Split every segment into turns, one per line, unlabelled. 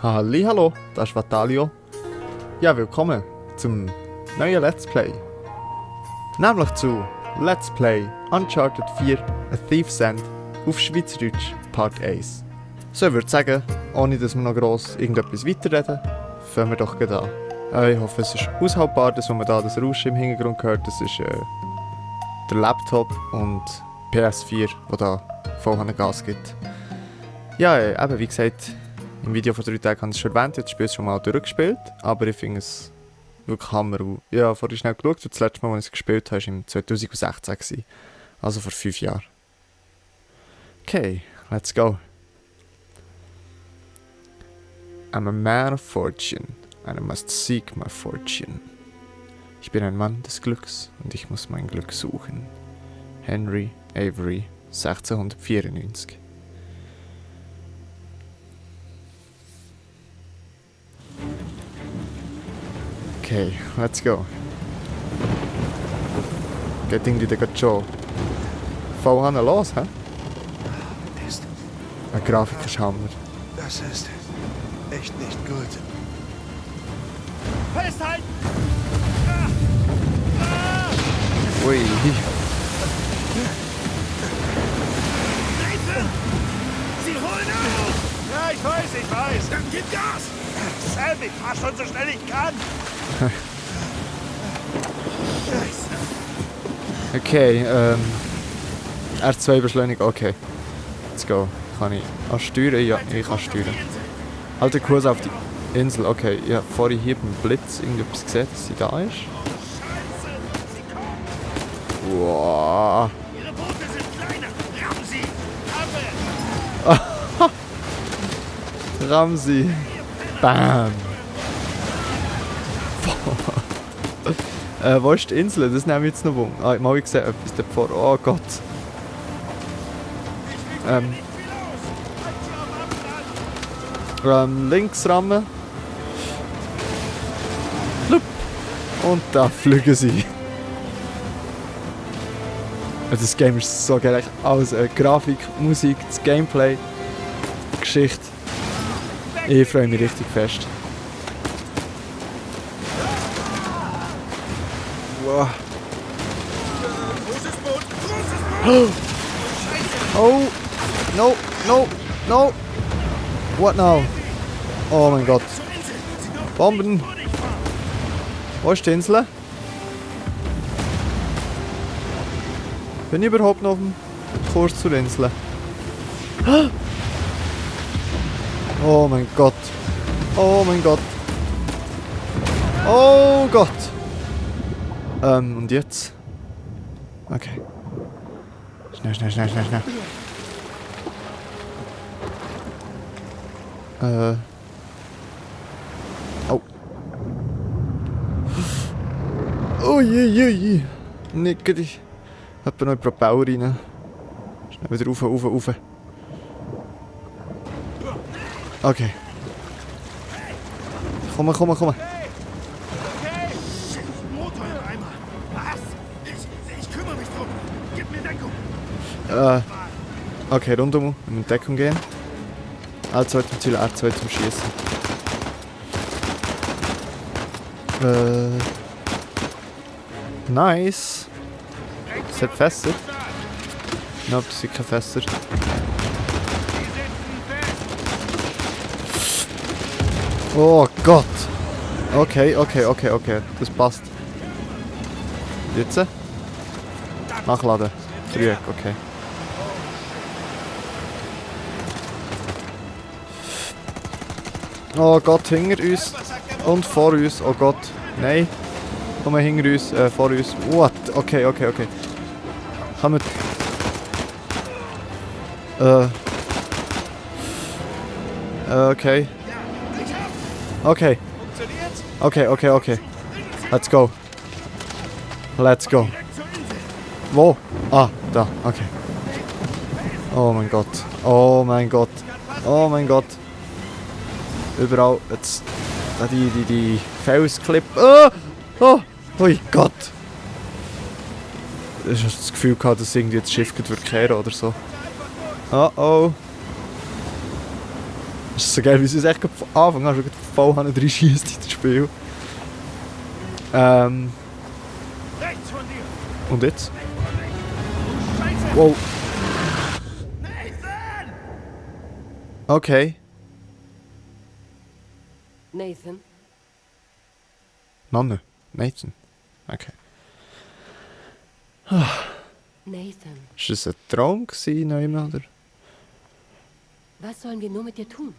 Hallo, das ist Vatalio. Ja, willkommen zum neuen Let's Play. Nämlich zu Let's Play Uncharted 4 A Thief's End auf Schweizerdeutsch Part 1. So, ich würde sagen, ohne dass wir noch gross irgendetwas weiterreden, fangen wir doch gleich an. Ich hoffe, es ist aushaltbar, dass man da das Rauschen im Hintergrund hört. Das ist der Laptop und PS4, der da voll Gas gibt. Ja, eben wie gesagt, im Video vor 3 Tagen habe ich es schon erwähnt, jetzt spiele ich es schon mal durchgespielt, aber ich finde es wirklich Hammer. Ich habe vorhin schnell geschaut, das letzte Mal, als ich es gespielt habe, war im 2016 gewesen, also vor 5 Jahren. Okay, let's go. I'm a man of fortune, and I must seek my fortune. Ich bin ein Mann des Glücks und ich muss mein Glück suchen. Henry Avery, 1694. Okay, let's go. Geht irgendwie da gerade schon voll los, hä?
Mist.
Ein Grafik ist Hammer.
Das ist echt nicht gut.
Festhalten!
Ui.
Hilfe! Sie holen auf! Ja, ich weiß. Dann gib Gas! Sam, ich fahr schon so schnell ich kann!
Okay, R2 beschleunigen, okay. Let's go. Kann ich steuern? Ja, ich kann steuern. Halt den Kurs auf die Insel, okay. Ich habe vorhin hier beim Blitz irgendetwas gesehen, dass sie da ist. Wow.
Ihre Boote sind kleiner! Rammen Sie! Abwehr!
Ramsey. Bam. Wo ist die Insel? Das nehme ich jetzt noch um. Ah, mal gesehen, etwas davor. Oh Gott. Links rammen. Plupp. Und da fliegen sie. Das Game ist so geil. Alles Grafik, Musik, das Gameplay, Geschichte. Ich freue mich richtig fest. Wow.
Großes Boot!
Oh! No! What now? Oh mein Gott.
Zur Insel! Sie dürfen
Bomben!
nicht vor dich fahren.
Wo ist die Insel? Bin ich überhaupt noch auf dem Kurs zur Insel? Oh mein Gott. Oh mein Gott. Oh Gott. Und jetzt? Okay. Schnell. Oh. Oh je. Nicke dich. Hat noch einen Propeller rein. Schnell wieder rauf. Okay. Komm.
Okay! Motor im Eimer! Was? Ich kümmere mich drum! Gib mir Deckung!
Okay, rundum in Deckung gehen. R2 zum Ziel, R2 zum Schießen. Nice. Ist das Fässer? Nope, das sind keine Fässer. Oh Gott! Okay. Das passt. Jetzt? Nachladen. Dreieck, okay. Oh Gott, hinter uns. Und vor uns. Oh Gott. Nein. Komm mal hinter uns, vor uns. What? Okay. Kann man... Okay. Okay. Let's go. Wo? Ah, da. Okay. Oh mein Gott. Überall jetzt die Felsklippe. Oh Gott. Ich hatte das Gefühl gehabt, dass irgendwie das Schiff wird kehren oder so. Oh. Das ist so geil, wie sie es echt von Anfang an schon voll reinschießt in das Spiel.
Rechts von dir!
Und jetzt?
Scheiße!
Wow.
Nathan!
Okay.
Nathan,
Nonne. Nathan. Okay.
Nathan,
Ist das ein Traum gewesen, noch immer, oder?
was sollen wir nur mit dir tun?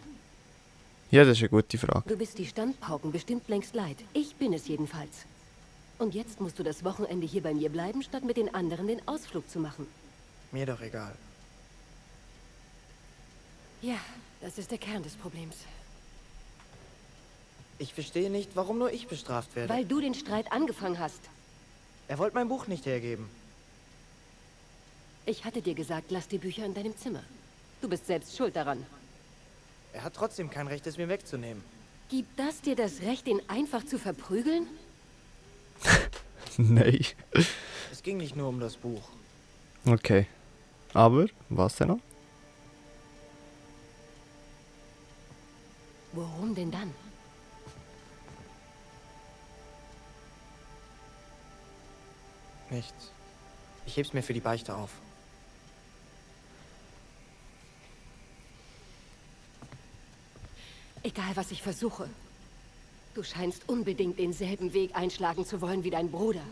Ja, das ist eine gute Frage.
Du bist die Standpauken bestimmt längst leid. Ich bin es jedenfalls. Und jetzt musst du das Wochenende hier bei mir bleiben, statt mit den anderen den Ausflug zu machen.
Mir doch egal.
Ja, das ist der Kern des Problems.
Ich verstehe nicht, warum nur ich bestraft werde.
Weil du den Streit angefangen hast.
Er wollte mein Buch nicht hergeben.
Ich hatte dir gesagt, lass die Bücher in deinem Zimmer. Du bist selbst schuld daran.
Er hat trotzdem kein Recht, es mir wegzunehmen.
Gibt das dir das Recht, ihn einfach zu verprügeln?
Nein.
Es ging nicht nur um das Buch.
Okay. Aber, was denn noch?
Worum denn dann?
Nichts. Ich heb's mir für die Beichte auf.
Egal, was ich versuche. Du scheinst unbedingt denselben Weg einschlagen zu wollen wie dein Bruder.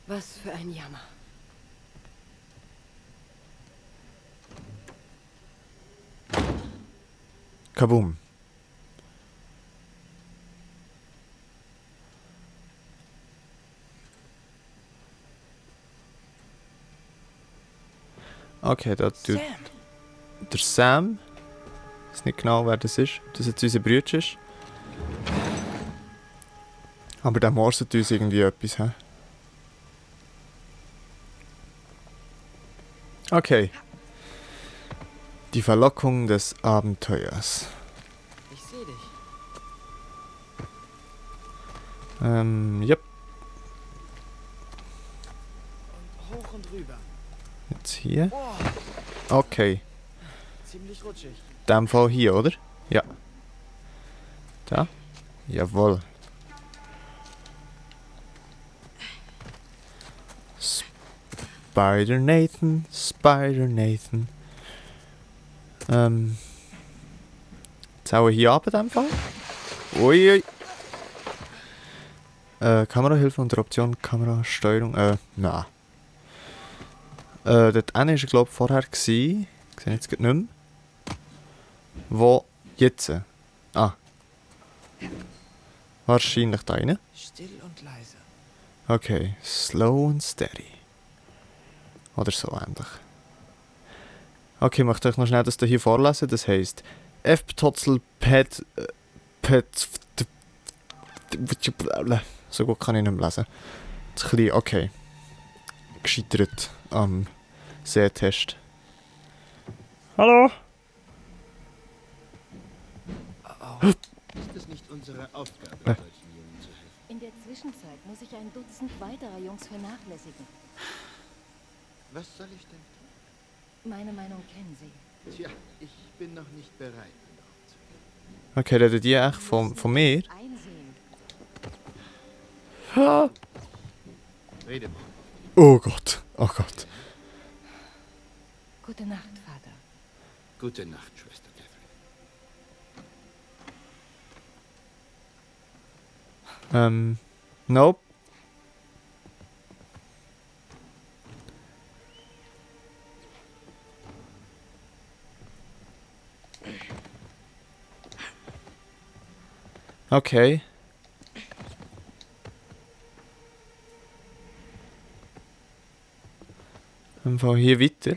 Was für ein Jammer.
Kaboom. Okay, da tut der Sam. Ich weiß nicht genau, wer das ist. Das jetzt unser Bruder ist. Aber der morset uns irgendwie etwas, hä? Okay. Die Verlockung des Abenteuers.
Ich sehe dich.
Yep.
Und hoch und rüber.
Jetzt hier.
Oh,
Okay.
ziemlich rutschig.
In dem Fall hier, oder? Ja. Da? Jawohl. Spider Nathan, Spider Nathan. Jetzt auch hier ab in dem Fall. Uiui. Kamerahilfe unter Option Kamerasteuerung. Nein. Dort eine war er, glaube ich, vorher. Ich sehe jetzt gerade nicht mehr. Wo jetzt? Wahrscheinlich da rein.
Still und leise.
Okay, slow and steady. Oder so ähnlich. Okay, ich möchte euch noch schnell das hier vorlesen. Das heisst F-Totzel Pet. So gut kann ich nicht mehr lesen. Das klein, okay. Gescheitert am Sehtest. Hallo?
Ist es nicht unsere Aufgabe, solchen Jungen zu helfen?
In der Zwischenzeit muss ich ein Dutzend weiterer Jungs vernachlässigen.
Was soll ich denn tun?
Meine Meinung kennen Sie.
Tja, ich bin noch nicht bereit, darauf zu gehen.
Okay, redet die echt von mir?
Einsehen.
Rede mal.
Oh Gott, oh Gott.
Gute Nacht, Vater.
Gute Nacht, Schwester Catherine.
Nope. Okay. Einfach hier weiter.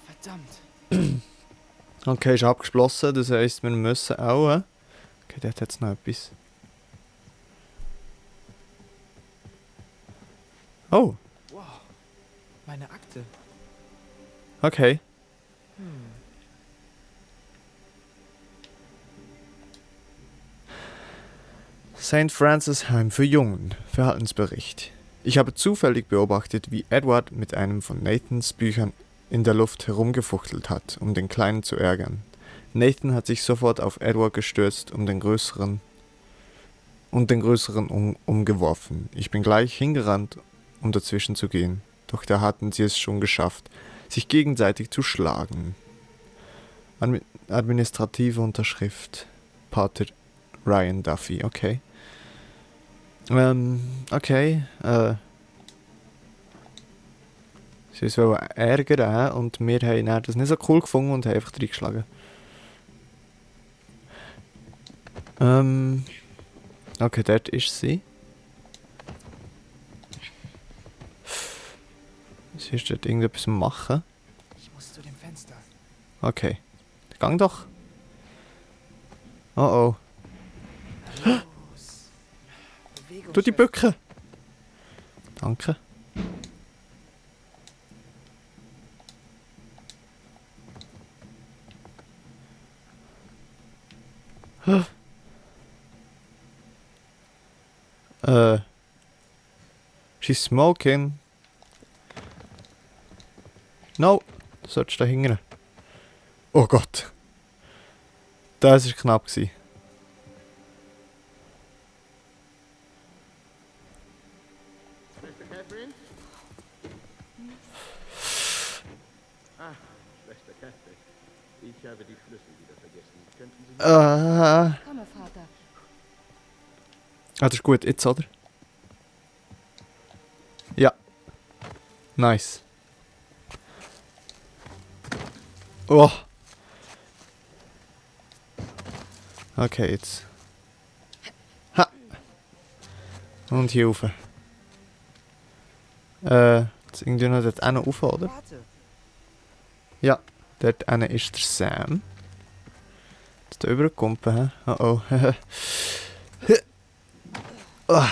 Verdammt.
Okay, ist abgeschlossen, das heisst, wir müssen auch. Okay, dort hat es noch etwas. Oh,
Wow. Meine Akte.
okay. St. Francis Heim für Jungen. Verhaltensbericht. Ich habe zufällig beobachtet, wie Edward mit einem von Nathans Büchern in der Luft herumgefuchtelt hat, um den Kleinen zu ärgern. Nathan hat sich sofort auf Edward gestürzt, den größeren umgeworfen. Ich bin gleich hingerannt, um dazwischen zu gehen. Doch da hatten sie es schon geschafft, sich gegenseitig zu schlagen. Administrative Unterschrift. Pater Ryan Duffy, okay. Okay, sie uns wollen ärgern und wir haben dann das nicht so cool gefunden und haben einfach reingeschlagen. Okay, dort ist sie. Sie ist dort irgendetwas machen.
Ich muss zu dem Fenster.
Okay. Gang doch. Oh oh.
Los. Bewegung,
Du die
Chef.
Bücke. Danke. She's smoking. No, du solltest da hingern. Oh Gott. Das war knapp gewesen.
Schwester Catherine? Ah, Schwester Catherine. Ich habe die Schlüssel wieder vergessen. Könnten Sie...
Komme, Vater.
Das ist gut, jetzt, oder? Ja. Nice. Oh. Okay, jetzt. Ha! Und hier rauf. Jetzt irgendwie noch dort hinten rauf, oder?
Warte.
Ja, dort hinten ist der Sam. Jetzt da überkommen, hä? Oh oh. Oh,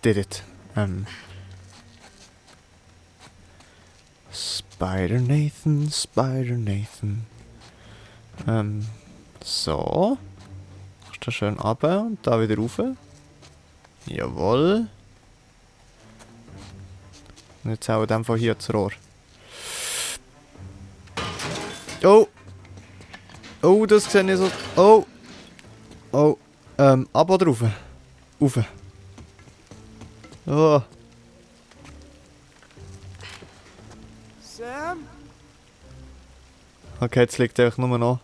did it. Spider Nathan. So. Machst da schön runter und da wieder rauf. Jawohl. Und jetzt auch in dem Fall hier das Rohr. Oh! Oh, das sehe ich so. Oh! Oh. Ab oder rauf? Rauf. Oh.
Sam?
Okay, jetzt liegt einfach nur noch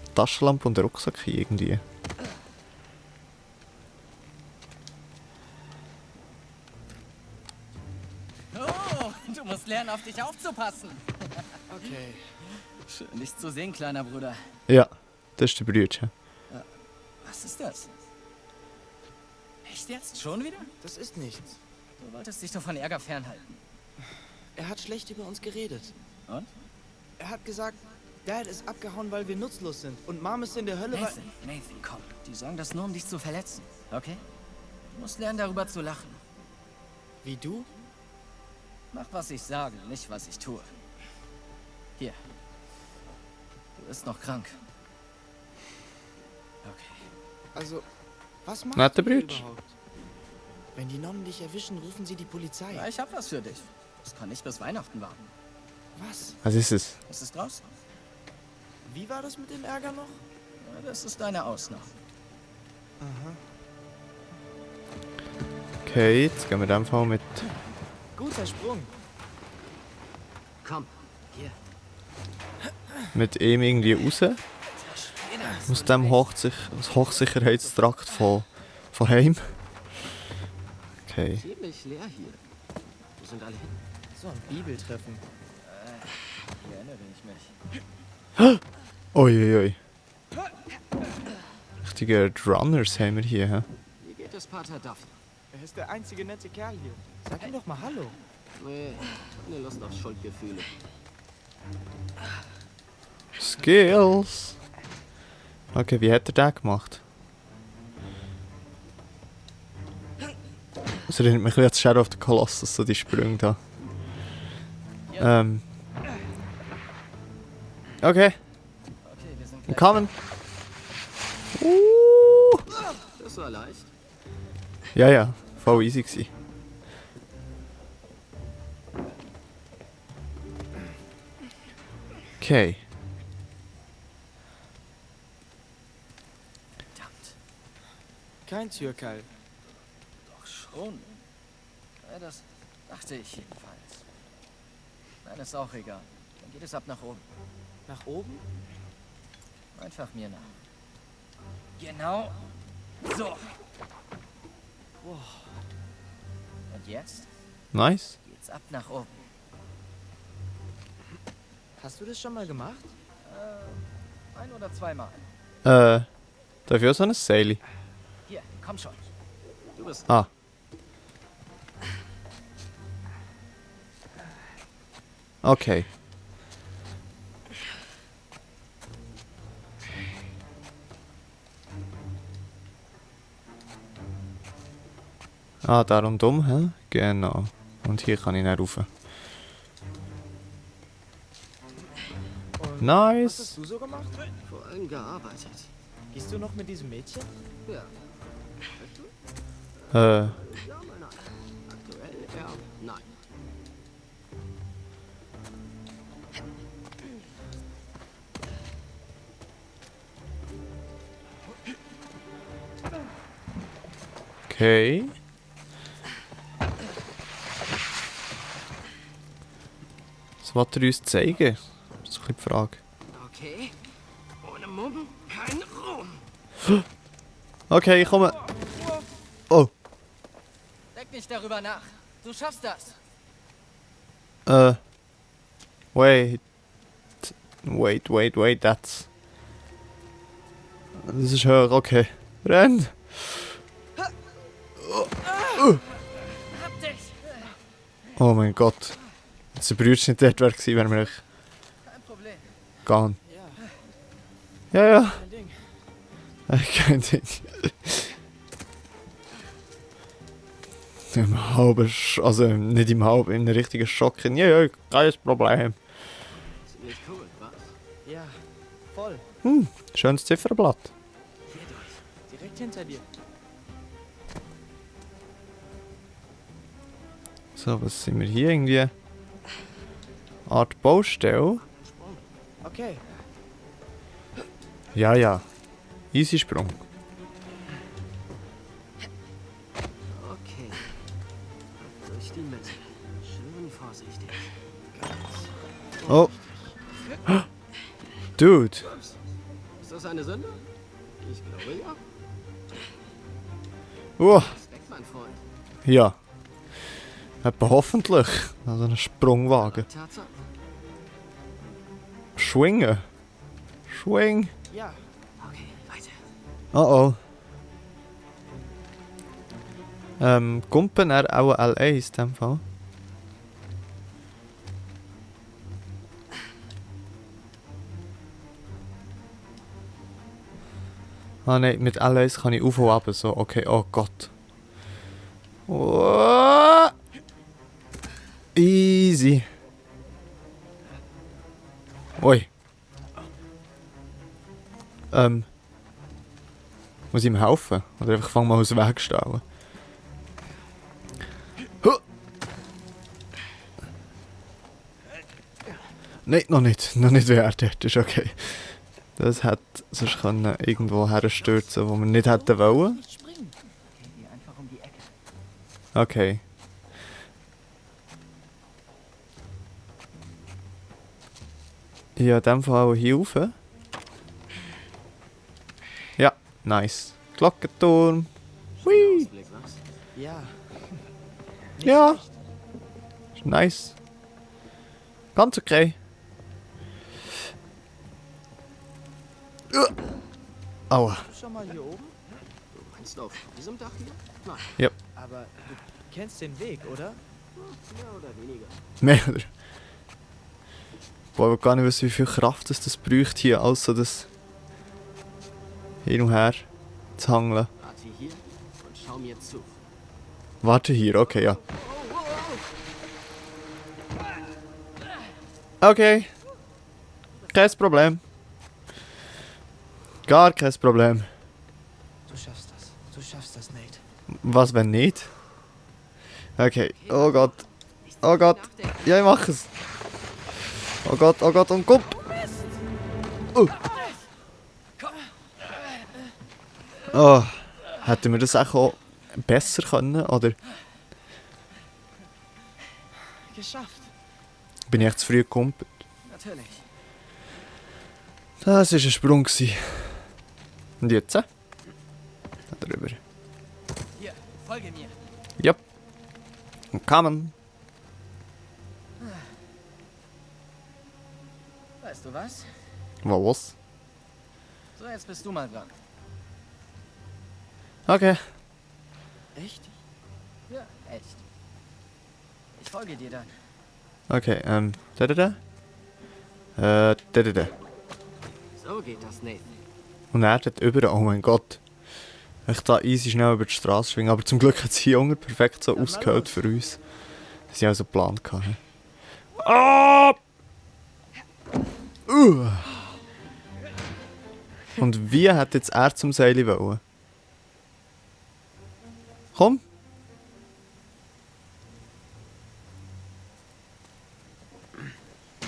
die Taschenlampe und der Rucksack hier irgendwie.
Oh, du musst lernen, auf dich aufzupassen.
Okay.
Schön, dich zu sehen, kleiner Bruder.
Ja, das ist der Brütchen.
Was ist das? Echt jetzt? Schon wieder?
Das ist nichts.
Du wolltest dich doch von Ärger fernhalten.
Er hat schlecht über uns geredet.
Und?
Er hat gesagt, Dad ist abgehauen, weil wir nutzlos sind. Und Mom ist in der Hölle, weil...
Nathan, komm. Die sagen das nur, um dich zu verletzen. Okay? Du musst lernen, darüber zu lachen.
Wie du?
Mach, was ich sage, nicht, was ich tue. Hier. Du bist noch krank. Okay.
Also, was machst
Netter
du hier
Brütsch.
überhaupt? Wenn die Nonnen dich erwischen, rufen sie die Polizei.
Ja, ich hab was für dich. Das kann nicht bis Weihnachten warten.
Was?
Was ist es?
Es ist draußen.
Wie war das mit dem Ärger noch?
Ja, das ist deine Ausnahme.
Aha.
Okay, jetzt gehen wir in dem Fall mit
Guter Sprung.
Komm, hier.
ihm irgendwie raus. Aus dem Hochsicherheitstrakt von heim. Okay.
Ziemlich leer hier. Wo sind alle hin?
So ein Bibeltreffen.
Hier erinnere ich mich.
Uiuiui. Richtige Runners haben wir hier, hä?
Wie geht es Pater Duffy?
Er ist der einzige nette Kerl hier. Sag ihm doch mal Hallo.
Nee, keine Lust auf Schuldgefühle.
Skills. Okay, wie hat er das gemacht? Das erinnert mich ein bisschen an Shadow of the Colossus, so die Sprünge da. Okay,
Okay, wir sind
wir
gleich.
kommen.
Das war leicht.
Ja, voll easy gsi. Okay.
Verdammt.
Kein Türkeil.
Doch schon. Ja, das dachte ich jedenfalls. Nein, ist auch egal. Dann geht es ab nach oben.
Nach oben?
Einfach mir nach. Genau so. Und jetzt
Nice.
geht's ab nach oben.
Hast du das schon mal gemacht?
Ein- oder zweimal.
Dafür so ein Seil.
Hier, komm schon. Du bist
Ah. Okay. Ah, da rundum, hä? Genau. Und hier kann ich nicht rauf.
Und was
Nice.
hast du so gemacht?
vor allem gearbeitet.
Gehst du noch mit diesem Mädchen?
Ja.
Äh,
Ja, nein. Aktuell eher nein.
okay. Was will er uns zeigen? Das ist ein bisschen die Frage.
Okay. Ohne Mumm kein Ruhm.
Okay, ich komme. Oh.
Denk nicht darüber nach. Du schaffst das.
Wait. Wait, that's... Das ist höher, okay. Renn!
Hab dich.
Oh mein Gott. Wenn der Brüder nicht dort wäre, wären wir echt
Kein Problem.
gone.
Ja,
Ja.
kein Ding.
Kein Ding. Im halben also nicht im halben, in einem richtigen Schock. Ja, kein Problem.
Ziemlich cool, was?
Ja, voll.
Schönes Zifferblatt.
Direkt hinter dir.
So, was sind wir hier irgendwie? Art Baustelle?
Okay.
Ja. Easy Sprung.
Okay. Durch die Mitte. Schön vorsichtig.
Oh. Dude.
Ist das eine Sünde? Ich glaube ja. Respekt, mein Freund.
Ja. Etwa hoffentlich. Also ein Sprungwagen.
Tatsache.
Schwingen. Schwing.
Ja,
Okay, weiter.
Oh. Kumpen er auch L1 in dem Fall? Ah nein, mit L1 kann ich auf und ab, so, okay, oh Gott. Oh. Easy. Ui. Muss ich ihm helfen? Oder einfach fang mal aus dem Weg stellen? Huh. Nein, noch nicht. Noch nicht wer dort ist okay. Das hätte sonst können irgendwo herstürzen, wo wir nicht hätten wollen.
Nicht springen. Geh einfach um die Ecke.
Okay. Ja, in dem Fall auch hier rauf. Ja, nice. Glockenturm. Hui.
Ausblick, was?
ja.
Ja. Ist nice. Ganz okay. Aua.
Bist du schon mal hier oben?
Du meinst auf diesem Dach hier? Nein.
Aber du kennst den Weg, oder?
Mehr oder weniger.
Mehr oder? Boah, ich will gar nicht wissen, wie viel Kraft das braucht hier, also das hin und her zu hangeln.
Warte hier und schau mir zu.
Warte hier, okay, ja. Okay. Kein Problem. Gar kein Problem.
Du schaffst das. Du schaffst das, Nate.
Was, wenn nicht? Okay, oh Gott. Oh Gott. Ja, ich mach es. Oh Gott, und komm. Oh, hätten wir das auch besser können, oder
Geschafft.
bin ich echt zu früh gekumpelt?
Natürlich.
Das war ein Sprung. Und jetzt? Da drüber.
Hier, folge mir.
Yep. Und kommen.
Weißt du was?
Was?
So, jetzt bist du mal dran.
Okay.
Echt?
Ja, echt. Ich folge dir dann.
Okay, da. Da.
So geht das nicht.
Und er dort über, oh mein Gott. Ich da easy schnell über die Straße schwingen, aber zum Glück hat sie Junge perfekt so
Dann mal
ausgehört
los.
für uns. Das sie auch so geplant hatten. Ah! Und wie hat jetzt er zum Seil wollen? Komm!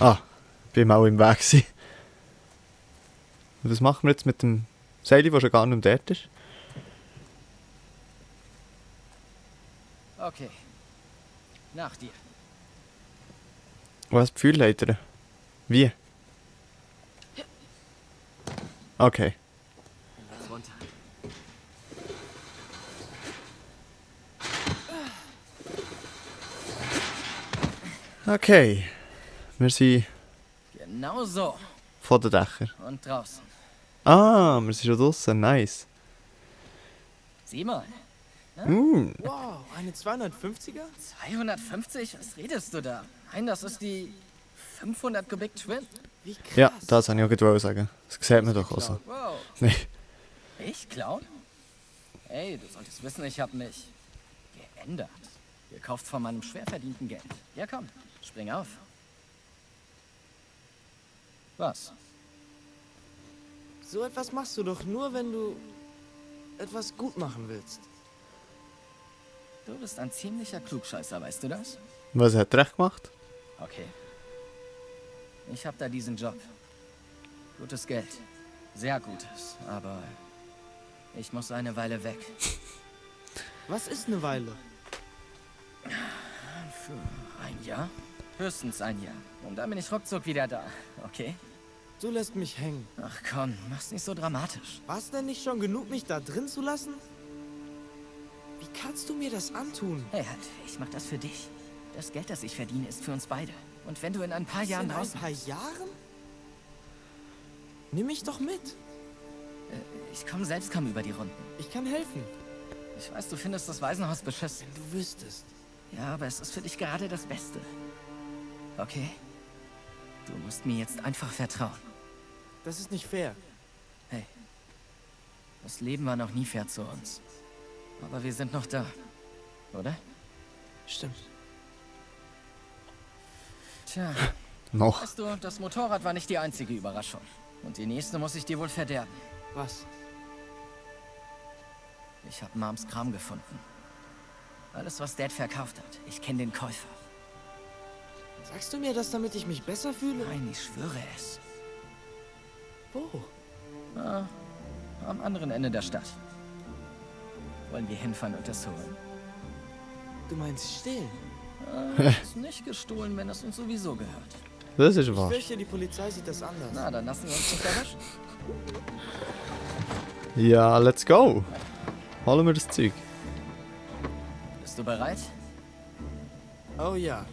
Ah, bin auch im Weg gewesen. Und was machen wir jetzt mit dem Seil, das schon gar nicht mehr dort ist?
Okay. Nach dir.
Was Gefühlleiter? Wie? Okay.
Jetzt runter.
Okay. Wir sind
Genau so.
von den Dächern.
Und draußen.
Ah, wir sind schon draussen. Nice.
Sieh mal.
Wow, eine 250er?
250? Was redest du da? Nein, das ist die 500 Kubik Twin.
Wie krass.
Ja, das wollte ich auch gerade sagen. Das sieht man doch auch so.
Wow.
Nee.
Ich klauen? Ey, du solltest wissen, ich habe mich geändert. Gekauft von meinem schwer verdienten Geld. Ja, komm, spring auf. Was?
So etwas machst du doch nur, wenn du etwas gut machen willst.
Du bist ein ziemlicher Klugscheißer, weißt du das?
Was hat er recht gemacht?
Okay. Ich habe da diesen Job. Gutes Geld. Sehr gutes. Aber ich muss eine Weile weg.
Was ist eine Weile?
Für ein Jahr? Höchstens ein Jahr. Und dann bin ich ruckzuck wieder da. Okay?
Du lässt mich hängen.
Ach komm, mach's nicht so dramatisch.
War es denn nicht schon genug, mich da drin zu lassen? Wie kannst du mir das antun?
Hey, halt, ich mach das für dich. Das Geld, das ich verdiene, ist für uns beide. Und wenn du in ein paar Jahren
In ein
draußen
paar
bist,
Jahren? Nimm mich doch mit.
ich komme selbst kaum über die Runden.
Ich kann helfen.
Ich weiß, du findest das Waisenhaus beschissen.
Wenn du wüsstest.
Ja, aber es ist für dich gerade das Beste. Okay? Du musst mir jetzt einfach vertrauen.
Das ist nicht fair.
Hey, das Leben war noch nie fair zu uns. Aber wir sind noch da. Oder?
Stimmt.
Tja,
Noch.
weißt du, das Motorrad war nicht die einzige Überraschung. Und die nächste muss ich dir wohl verderben.
Was?
Ich habe Moms Kram gefunden. Alles, was Dad verkauft hat. Ich kenne den Käufer.
Sagst du mir das, damit ich mich besser fühle?
Nein, ich schwöre es.
Wo?
Am anderen Ende der Stadt. Wollen wir hinfahren und das holen?
Du meinst stehlen?
Ist nicht gestohlen, wenn es uns sowieso gehört.
Das ist
Ich
wahr.
fürchte, die Polizei sieht das anders.
Na, dann lassen wir uns nicht erwischen.
Ja, let's go. Holen wir das Zeug.
Bist du bereit?
Oh ja.